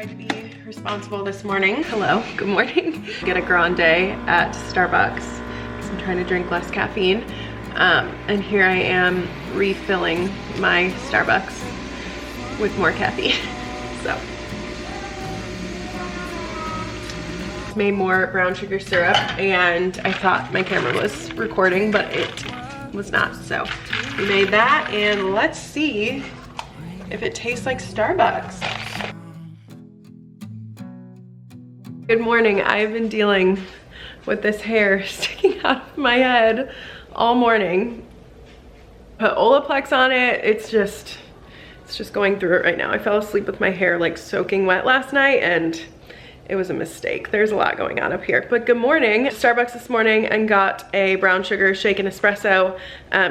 tried to be responsible this morning. Hello, good morning. Get a grande at Starbucks because I'm trying to drink less caffeine. And here I am refilling my Starbucks with more caffeine. So, made more brown sugar syrup and I thought my camera was recording, but it was not. So we made that and let's see if it tastes like Starbucks. Good morning. I've been dealing with this hair sticking out of my head all morning. Put Olaplex on it. It's just going through it right now. I fell asleep with my hair like soaking wet last night and it was a mistake. There's a lot going on up here. But good morning. Starbucks this morning and got a brown sugar shaken espresso.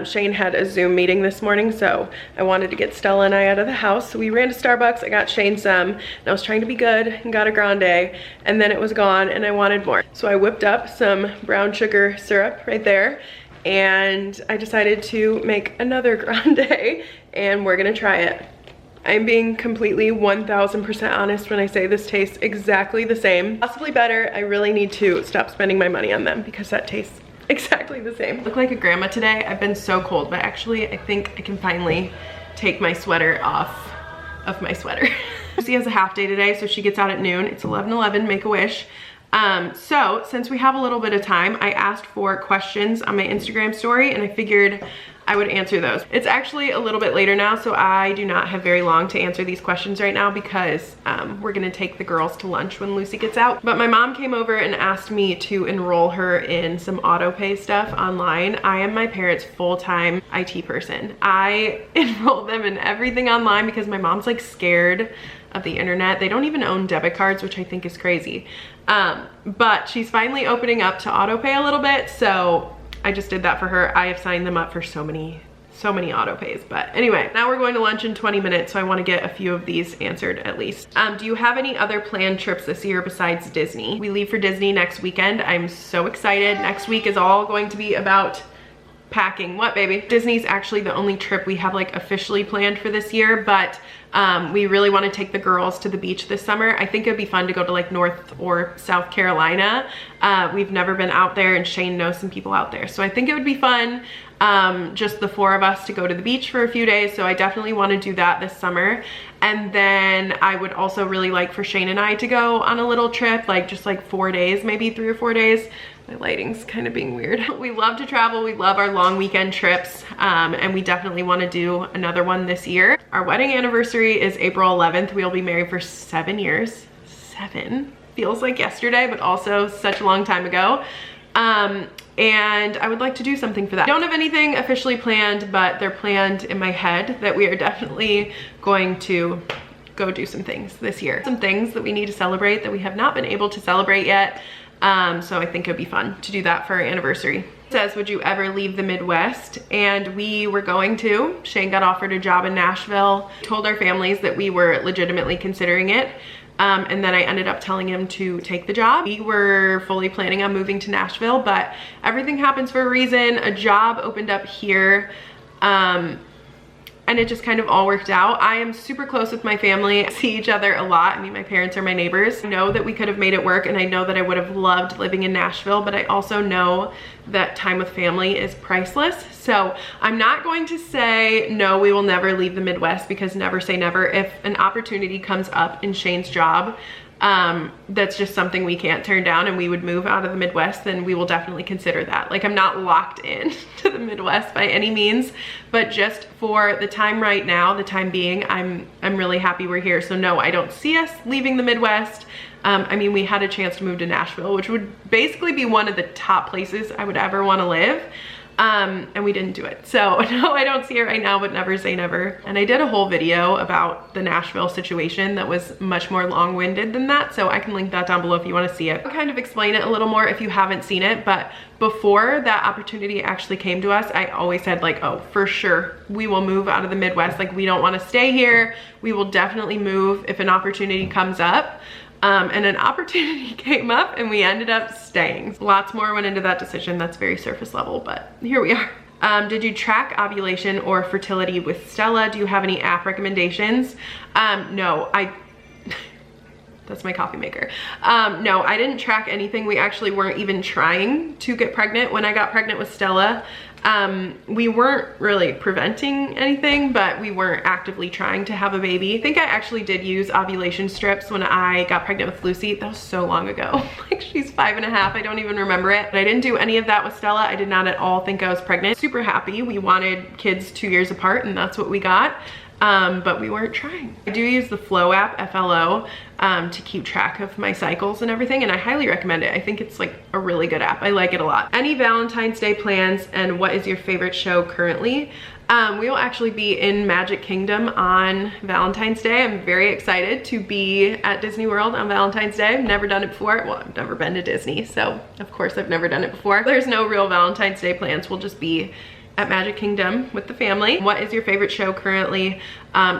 Shane had a Zoom meeting this morning, so I wanted to get Stella and I out of the house. So we ran to Starbucks. I got Shane some, and I was trying to be good and got a grande, and then it was gone and I wanted more. So I whipped up some brown sugar syrup right there, and I decided to make another grande, and we're gonna try it. I'm being completely 1000% honest when I say this tastes exactly the same. Possibly better. I really need to stop spending my money on them because that tastes exactly the same. I look like a grandma today. I've been so cold, but actually I think I can finally take my sweater off of my sweater. Lucy has a half day today, so she gets out at noon. It's 11:11, Make-A-Wish. So since we have a little bit of time, I asked for questions on my Instagram story and I figured I would answer those. It's actually a little bit later now, so I do not have very long to answer these questions right now because we're gonna take the girls to lunch when Lucy gets out. But my mom came over and asked me to enroll her in some auto pay stuff online. I am my parents' full-time IT person. I enroll them in everything online because my mom's like scared of the internet. They don't even own debit cards, which I think is crazy. But she's finally opening up to auto pay a little bit, so I just did that for her. I have signed them up for so many auto pays. But anyway, now we're going to lunch in 20 minutes, so I want to get a few of these answered at least. Do you have any other planned trips this year besides Disney? We leave for Disney next weekend. I'm so excited. Next week is all going to be about packing. What, baby? Disney's actually the only trip we have like officially planned for this year, but we really want to take the girls to the beach this summer. I think it'd be fun to go to like North or South Carolina. We've never been out there and Shane knows some people out there. So I think it would be fun, just the four of us to go to the beach for a few days. So I definitely want to do that this summer. And then I would also really like for Shane and I to go on a little trip, like just like 4 days, maybe 3 or 4 days. My lighting's kind of being weird. We love to travel. We love our long weekend trips. And we definitely want to do another one this year. Our wedding anniversary is April 11th. We'll be married for 7 years. 7 feels like yesterday, but also such a long time ago. And I would like to do something for that. I don't have anything officially planned, but they're planned in my head that we are definitely going to go do some things this year. Some things that we need to celebrate that we have not been able to celebrate yet. So I think it'd be fun to do that for our anniversary. It says, would you ever leave the Midwest? And we were going to. Shane got offered a job in Nashville, told our families that we were legitimately considering it. And then I ended up telling him to take the job. We were fully planning on moving to Nashville, but everything happens for a reason. A job opened up here. And it just kind of all worked out. I am super close with my family. I see each other a lot. I mean, my parents are my neighbors. I know that we could have made it work and I know that I would have loved living in Nashville, but I also know that time with family is priceless. So I'm not going to say, no, we will never leave the Midwest, because never say never. If an opportunity comes up in Shane's job, that's just something we can't turn down and we would move out of the Midwest, then we will definitely consider that. Like, I'm not locked in to the Midwest by any means, but just for the time right now, the time being, I'm really happy we're here. So no, I don't see us leaving the Midwest. I mean, we had a chance to move to Nashville, which would basically be one of the top places I would ever want to live. And we didn't do it. So no, I don't see it right now, but never say never. And I did a whole video about the Nashville situation that was much more long-winded than that, so I can link that down below if you want to see it. I'll kind of explain it a little more if you haven't seen it, but before that opportunity actually came to us, I always said like, oh, for sure, we will move out of the Midwest. Like, we don't want to stay here. We will definitely move if an opportunity comes up. And an opportunity came up and we ended up staying. Lots more went into that decision. That's very surface level, but here we are. Did you track ovulation or fertility with Stella? Do you have any app recommendations? No, That's my coffee maker. No, I didn't track anything. We actually weren't even trying to get pregnant. When I got pregnant with Stella, we weren't really preventing anything, but we weren't actively trying to have a baby. I think I actually did use ovulation strips when I got pregnant with Lucy. That was so long ago. Like, she's 5.5. I don't even remember it. But I didn't do any of that with Stella. I did not at all think I was pregnant. Super happy. We wanted kids 2 years apart, and that's what we got. But we weren't trying. I do use the Flow app, FLO, to keep track of my cycles and everything, and I highly recommend it. I think it's like a really good app. I like it a lot. Any Valentine's Day plans, and what is your favorite show currently? We will actually be in Magic Kingdom on Valentine's Day. I'm very excited to be at Disney World on Valentine's Day. I've never done it before. Well, I've never been to Disney, so of course I've never done it before. There's no real Valentine's Day plans. We'll just be at Magic Kingdom with the family. What is your favorite show currently?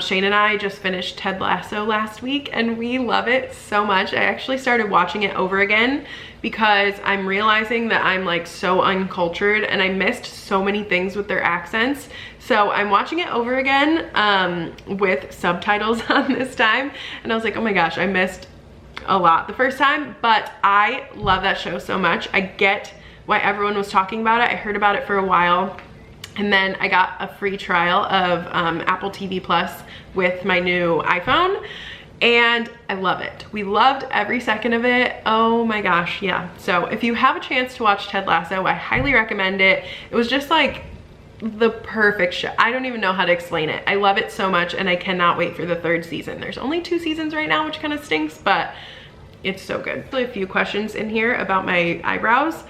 Shane and I just finished Ted Lasso last week, and we love it so much. I actually started watching it over again because I'm realizing that I'm like so uncultured and I missed so many things with their accents. So I'm watching it over again with subtitles on this time, and I was like, oh my gosh, I missed a lot the first time, but I love that show so much. I get why everyone was talking about it. I heard about it for a while, and then I got a free trial of Apple TV Plus with my new iPhone, and I love it. We loved every second of it. Oh my gosh, yeah. So if you have a chance to watch Ted Lasso, I highly recommend it. It was just like the perfect show. I don't even know how to explain it. I love it so much, and I cannot wait for the 3rd season. There's only 2 seasons right now, which kind of stinks, but it's so good. A few questions in here about my eyebrows.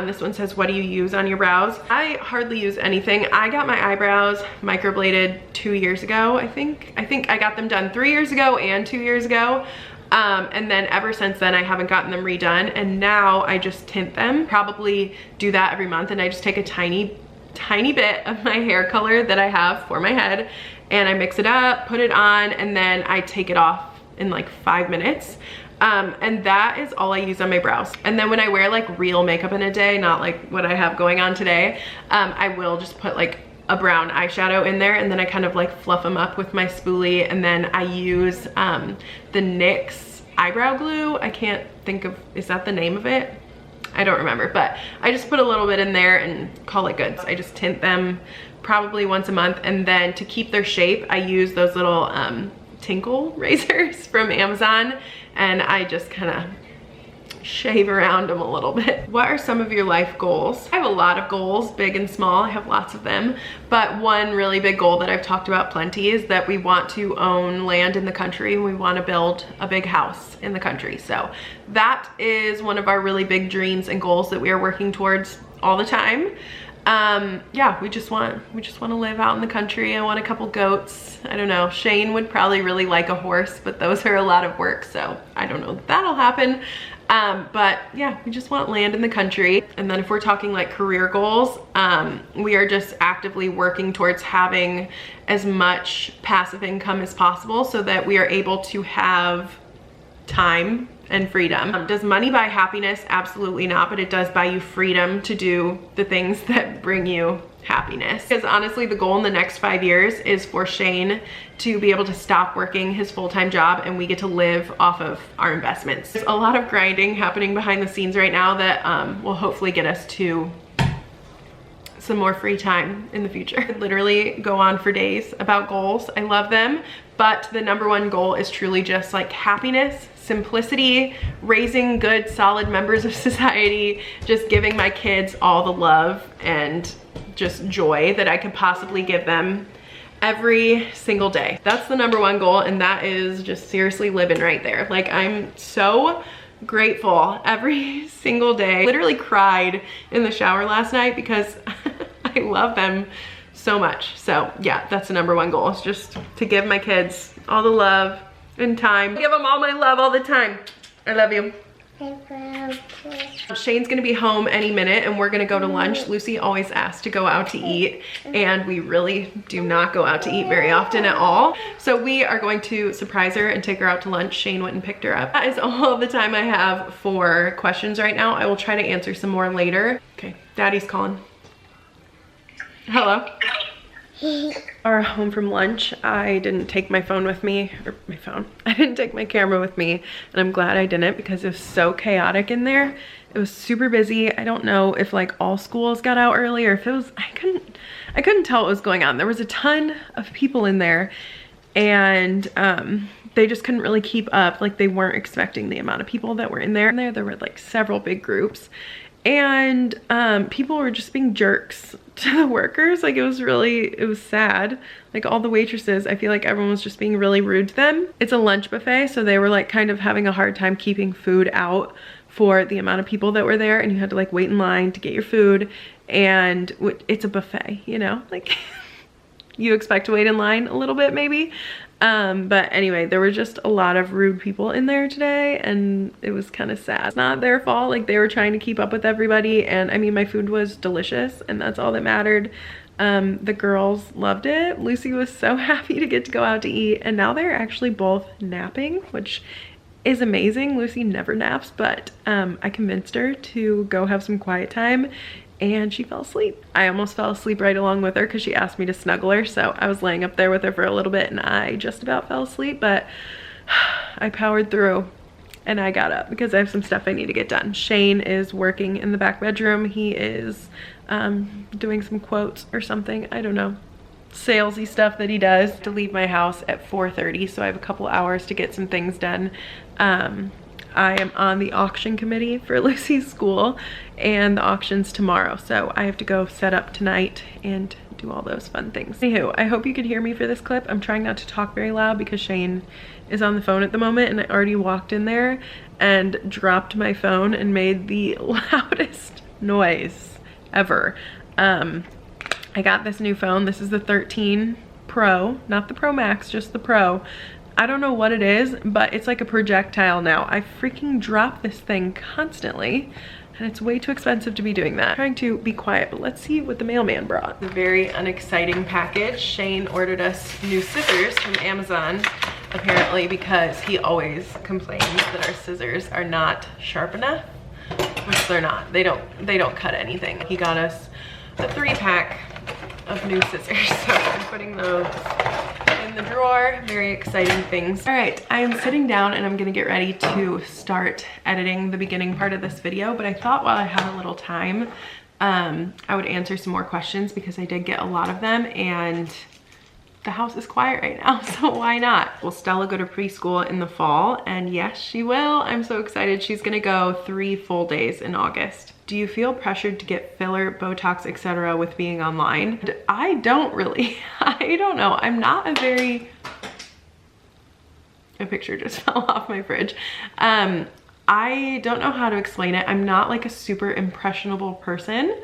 This one says, what do you use on your brows? I hardly use anything. I got my eyebrows microbladed 2 years ago, I think. I think I got them done 3 years ago and 2 years ago. And then ever since then, I haven't gotten them redone. And now I just tint them. Probably do that every month. And I just take a tiny bit of my hair color that I have for my head, and I mix it up, put it on, and then I take it off in like 5 minutes. And that is all I use on my brows. And then when I wear like real makeup in a day, not like what I have going on today, I will just put like a brown eyeshadow in there, and then I kind of like fluff them up with my spoolie, and then I use the NYX eyebrow glue. I can't think of, is that the name of it? I don't remember, but I just put a little bit in there and call it good. I just tint them probably once a month, and then to keep their shape, I use those little tinkle razors from Amazon, and I just kind of shave around them a little bit. What are some of your life goals? I have a lot of goals, big and small. I have lots of them, but one really big goal that I've talked about plenty is that we want to own land in the country, and we want to build a big house in the country. So that is one of our really big dreams and goals that we are working towards all the time. Yeah, we just want to live out in the country. I want a couple goats. I don't know. Shane would probably really like a horse, but those are a lot of work, so I don't know if that'll happen. But yeah, we just want land in the country. And then if we're talking like career goals, we are just actively working towards having as much passive income as possible so that we are able to have time and freedom. Does money buy happiness? Absolutely not, but it does buy you freedom to do the things that bring you happiness. Because honestly, the goal in the next 5 years is for Shane to be able to stop working his full-time job, and we get to live off of our investments. There's a lot of grinding happening behind the scenes right now that will hopefully get us to some more free time in the future. I could literally go on for days about goals. I love them, but the #1 goal is truly just like happiness, simplicity, raising good, solid members of society, just giving my kids all the love and just joy that I could possibly give them every single day. That's the #1 goal, and that is just seriously living right there. Like, I'm so grateful every single day. Literally cried in the shower last night because I love them so much. So yeah, that's the #1 goal, is just to give my kids all the love and time. Give them all my love all the time. I love you. Shane's gonna be home any minute, and we're gonna go to lunch. Lucy always asks to go out to eat, and we really do not go out to eat very often at all. So we are going to surprise her and take her out to lunch. Shane went and picked her up. That is all the time I have for questions right now. I will try to answer some more later. Okay, Daddy's calling. Hello? are home from lunch. I didn't take my phone with me, or my phone. I didn't take my camera with me, and I'm glad I didn't because it was so chaotic in there. It was super busy. I don't know if like all schools got out early or if it was, I couldn't tell what was going on. There was a ton of people in there, and they just couldn't really keep up. Like they weren't expecting the amount of people that were in there. There were like several big groups, and people were just being jerks to the workers. Like it was sad. Like all the waitresses, I feel like everyone was just being really rude to them. It's a lunch buffet, so they were like kind of having a hard time keeping food out for the amount of people that were there, and you had to like wait in line to get your food. And it's a buffet, you know, like you expect to wait in line a little bit maybe. But anyway, there were just a lot of rude people in there today, and it was kind of sad. It's not their fault. Like they were trying to keep up with everybody, and I mean my food was delicious, and that's all that mattered. The girls loved it. Lucy was so happy to get to go out to eat, and now they're actually both napping, which is amazing. Lucy never naps, but I convinced her to go have some quiet time, and she fell asleep. I almost fell asleep right along with her because she asked me to snuggle her, so I was laying up there with her for a little bit, and I just about fell asleep, but I powered through and I got up because I have some stuff I need to get done. Shane is working in the back bedroom. He is doing some quotes or something, I don't know, salesy stuff that he does. To leave my house at 4:30, so I have a couple hours to get some things done. I am on the auction committee for Lucy's school, and the auction's tomorrow, so I have to go set up tonight and do all those fun things. Anywho, I hope you could hear me for this clip. I'm trying not to talk very loud because Shane is on the phone at the moment, and I already walked in there and dropped my phone and made the loudest noise ever. I got this new phone. This is the 13 Pro, not the Pro Max, just the Pro. I don't know what it is, but it's like a projectile now. I freaking drop this thing constantly, and it's way too expensive to be doing that. I'm trying to be quiet, but let's see what the mailman brought. A very unexciting package. Shane ordered us new scissors from Amazon, apparently, because he always complains that our scissors are not sharp enough, which they're not. They don't cut anything. He got us a 3-pack of new scissors, so I'm putting those in the drawer. Very exciting things. All right, I am sitting down and I'm gonna get ready to start editing the beginning part of this video, but I thought while I had a little time, I would answer some more questions because I did get a lot of them, and the house is quiet right now, so why not? Will Stella go to preschool in the fall? And yes, she will. I'm so excited. She's gonna go 3 full days in August. Do you feel pressured to get filler, Botox, etc. with being online? I don't really. I don't know. I'm not a very... A picture just fell off my fridge. I don't know how to explain it. I'm not like a super impressionable person.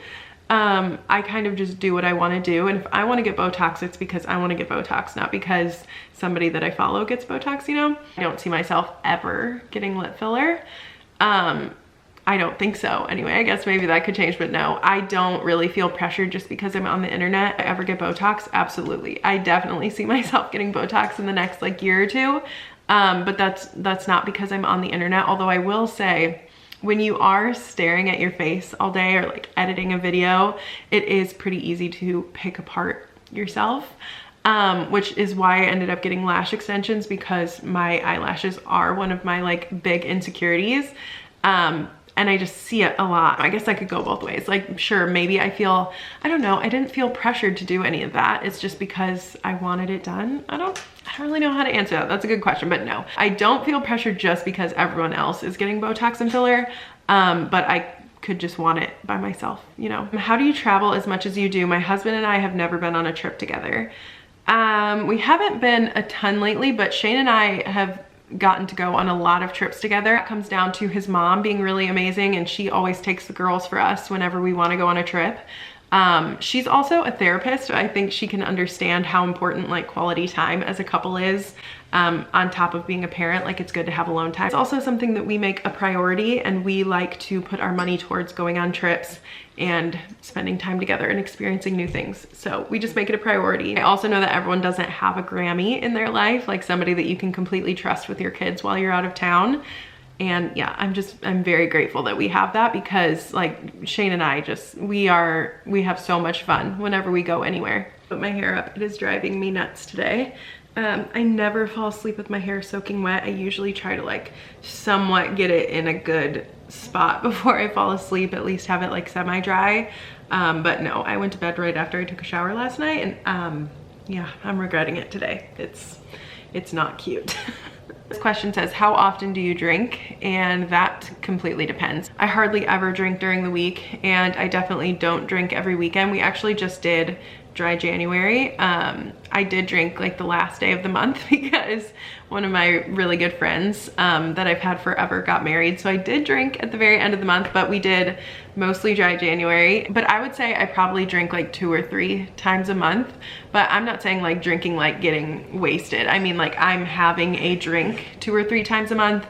I kind of just do what I want to do, and if I want to get Botox, it's because I want to get Botox, not because somebody that I follow gets Botox, you know? I don't see myself ever getting lip filler. I don't think so. Anyway, I guess maybe that could change, but no, I don't really feel pressured just because I'm on the internet. If I ever get Botox, absolutely. I definitely see myself getting Botox in the next like year or two, but that's not because I'm on the internet. Although I will say, when you are staring at your face all day or like editing a video, it is pretty easy to pick apart yourself, which is why I ended up getting lash extensions, because my eyelashes are one of my like big insecurities. And I just see it a lot. I guess I could go both ways. Like, sure, maybe I don't know, I didn't feel pressured to do any of that. It's just because I wanted it done. I don't really know how to answer that. That's a good question, but no. I don't feel pressured just because everyone else is getting Botox and filler, but I could just want it by myself, you know? How do you travel as much as you do? My husband and I have never been on a trip together. We haven't been a ton lately, but Shane and I have gotten to go on a lot of trips together. It comes down to his mom being really amazing, and she always takes the girls for us whenever we want to go on a trip. She's also a therapist. I think she can understand how important like quality time as a couple is, on top of being a parent. Like, it's good to have alone time. It's also something that we make a priority, and we like to put our money towards going on trips and spending time together and experiencing new things. So we just make it a priority. I also know that everyone doesn't have a Grammy in their life, like somebody that you can completely trust with your kids while you're out of town. And yeah, I'm very grateful that we have that, because like Shane and I we have so much fun whenever we go anywhere. Put my hair up. It is driving me nuts today. I never fall asleep with my hair soaking wet. I usually try to like somewhat get it in a good spot before I fall asleep, at least have it like semi-dry. But no, I went to bed right after I took a shower last night, and yeah, I'm regretting it today. It's not cute. This question says, how often do you drink? And that completely depends. I hardly ever drink during the week, and I definitely don't drink every weekend. We actually just did dry January. I did drink like the last day of the month because one of my really good friends that I've had forever got married. So I did drink at the very end of the month, but we did mostly dry January. But I would say I probably drink like 2 or 3 times a month, but I'm not saying like drinking like getting wasted. I mean like I'm having a drink 2 or 3 times a month.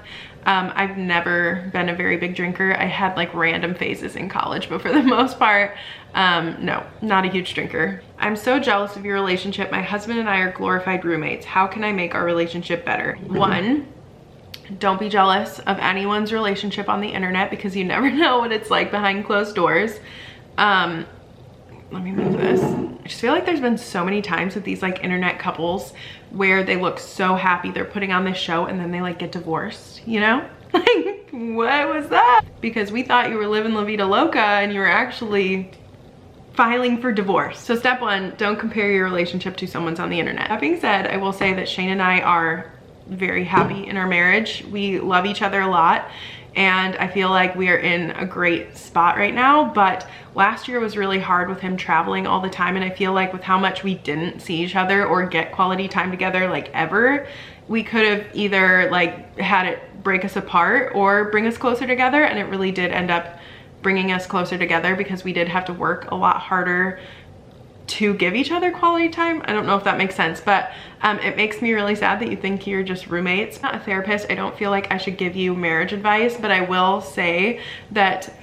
I've never been a very big drinker. I had like random phases in college, but for the most part, no, not a huge drinker. I'm so jealous of your relationship. My husband and I are glorified roommates. How can I make our relationship better? 1, don't be jealous of anyone's relationship on the internet because you never know what it's like behind closed doors. Let me move this. I just feel like there's been so many times with these like internet couples where they look so happy they're putting on this show and then they like get divorced, you know? Like, what was that? Because we thought you were living La Vida Loca and you were actually filing for divorce. So step 1, don't compare your relationship to someone's on the internet. That being said, I will say that Shane and I are very happy in our marriage. We love each other a lot, and I feel like we are in a great spot right now. But last year was really hard with him traveling all the time, and I feel like with how much we didn't see each other or get quality time together like ever, we could have either like had it break us apart or bring us closer together, and it really did end up bringing us closer together because we did have to work a lot harder to give each other quality time. I don't know if that makes sense, but it makes me really sad that you think you're just roommates. I'm not a therapist. I don't feel like I should give you marriage advice, but I will say that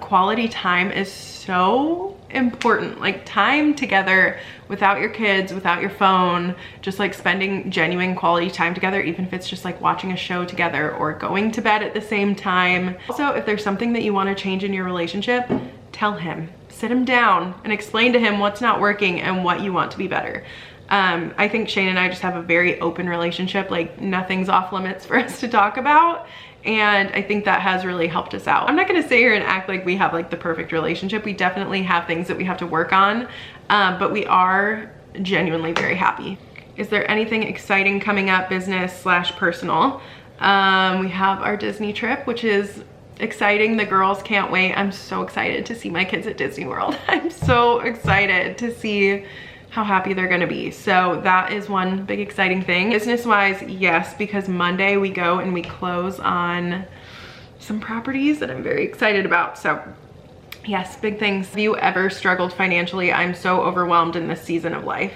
quality time is so important. Like time together without your kids, without your phone, just like spending genuine quality time together, even if it's just like watching a show together or going to bed at the same time. Also, if there's something that you want to change in your relationship, tell him. Sit him down and explain to him what's not working and what you want to be better. I think Shane and I just have a very open relationship. Like nothing's off limits for us to talk about. And I think that has really helped us out. I'm not gonna sit here and act like we have like the perfect relationship. We definitely have things that we have to work on, but we are genuinely very happy. Is there anything exciting coming up, business/personal? We have our Disney trip, which is exciting. The girls can't wait. I'm so excited to see my kids at Disney World. I'm so excited to see how happy they're gonna be. So that is one big exciting thing. Business-wise, yes, because Monday we go and we close on some properties that I'm very excited about. So yes, big things. Have you ever struggled financially? I'm so overwhelmed in this season of life.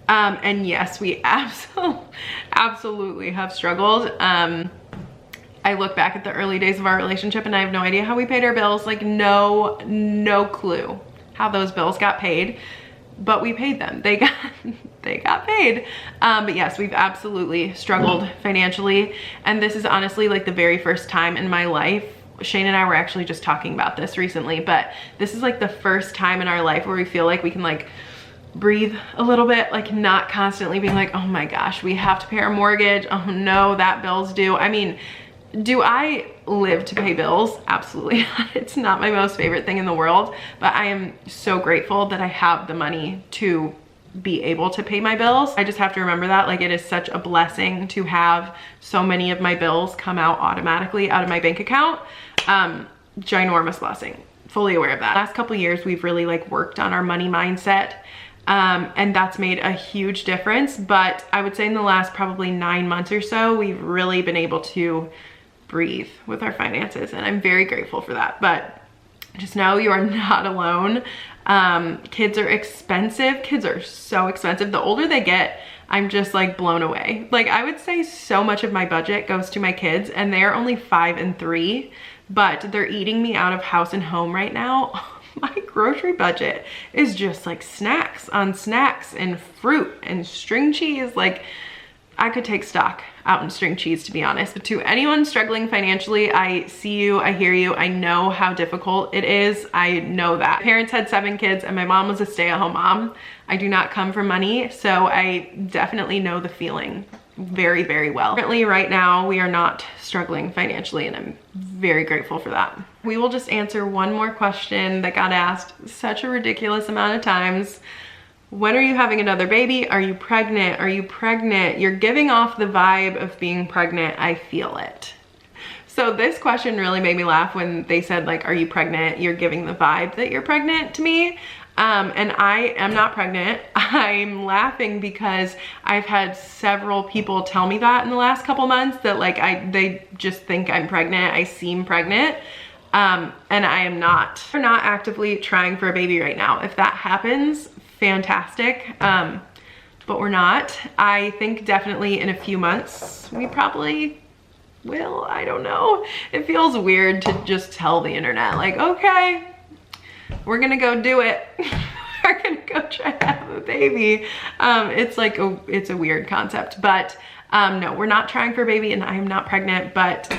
And yes, we absolutely have struggled. I look back at the early days of our relationship and I have no idea how we paid our bills. Like no clue how those bills got paid, but we paid them. They got paid. But yes, we've absolutely struggled financially. And this is honestly like the very first time in my life. Shane and I were actually just talking about this recently, but this is like the first time in our life where we feel like we can like breathe a little bit, like not constantly being like, oh my gosh, we have to pay our mortgage. Oh no, that bill's due. I mean, do I live to pay bills? Absolutely not. It's not my most favorite thing in the world, but I am so grateful that I have the money to be able to pay my bills. I just have to remember that, like, it is such a blessing to have so many of my bills come out automatically out of my bank account. Ginormous blessing. Fully aware of that. Last couple of years, we've really like worked on our money mindset. And that's made a huge difference. But I would say in the last probably 9 months or so, we've really been able to breathe with our finances, and I'm very grateful for that. But just know you are not alone. Kids are expensive. Kids are so expensive. The older they get, I'm just like blown away. Like I would say so much of my budget goes to my kids, and they're only 5 and 3, but they're eating me out of house and home right now. My grocery budget is just like snacks on snacks and fruit and string cheese. Like I could take stock out in string cheese, to be honest. But to anyone struggling financially, I see you, I hear you, I know how difficult it is. I know that. My parents had 7 kids and my mom was a stay-at-home mom. I do not come from money, so I definitely know the feeling very, very well. Currently, right now, we are not struggling financially, and I'm very grateful for that. We will just answer one more question that got asked such a ridiculous amount of times. When are you having another baby? Are you pregnant? Are you pregnant? You're giving off the vibe of being pregnant. I feel it. So this question really made me laugh when they said, like, are you pregnant? You're giving the vibe that you're pregnant to me. And I am not pregnant. I'm laughing because I've had several people tell me that in the last couple months, that like they just think I'm pregnant. I seem pregnant. And I am not. We're not actively trying for a baby right now. If that happens, fantastic. But we're not. I think definitely in a few months, we probably will. I don't know. It feels weird to just tell the internet, like, okay, we're gonna go do it. We're gonna go try to have a baby. It's like, it's a weird concept, but no, we're not trying for a baby, and I am not pregnant, but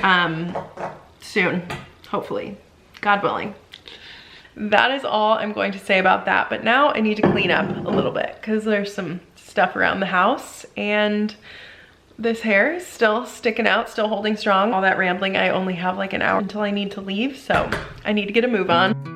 soon, hopefully, God willing. That is all I'm going to say about that. But now I need to clean up a little bit because there's some stuff around the house, and this hair is still sticking out, still holding strong. All that rambling, I only have like an hour until I need to leave, so I need to get a move on.